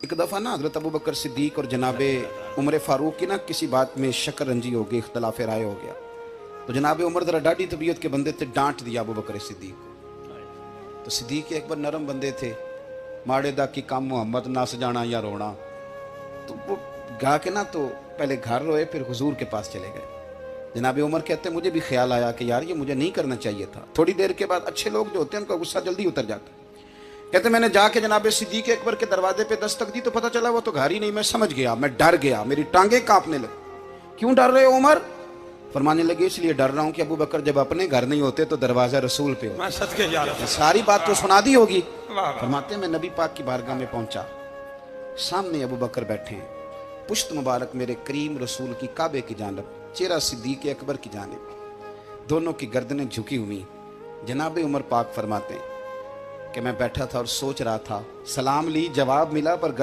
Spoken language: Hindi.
एक दफ़ा ना हज़रत अबू बकर सिद्दीक और जनाबे उमर फ़ारूक की ना किसी बात में शक्कर रंजी हो गई, इख्तलाफ राय हो गया। तो जनाब उमर ज़रा डाढ़ी तबीयत के बंदे थे, डांट दिया अबू बकर सिद्दीक को। तो सिद्दीक एक बार नरम बंदे थे, माड़े दा की काम मोहम्मद नस जाना या रोना। तो वो गा के ना तो पहले घर रोए, फिर हुजूर के पास चले गए। जनाब उमर कहते मुझे भी ख्याल आया कि यार ये मुझे नहीं करना चाहिए था। थोड़ी देर के बाद अच्छे लोग जो होते हैं उनका गुस्सा जल्दी उतर जाता है। कहते मैंने जाके जनाब सिद्दीक अकबर के दरवाजे पे दस्तक दी तो पता चला वो तो घर ही नहीं। मैं समझ गया, मैं डर गया, मेरी टांगे कांपने लगी। क्यों डर रहे हो उमर? फरमाने लगे इसलिए डर रहा हूं कि अबू बकर जब अपने घर नहीं होते तो दरवाजा रसूल पे हो। सारी बात तो सुना दी होगी। फरमाते मैं नबी पाक की बारगाह में पहुंचा, सामने अबू बकर बैठे हैं, पुश्त मुबारक मेरे करीम रसूल की काबे की जानब, चेहरा सिद्दीक अकबर की जानब, दोनों की गर्दनें झुकी हुई। जनाब उमर पाक फरमाते हैं कि मैं बैठा था और सोच रहा था, सलाम ली, जवाब मिला, पर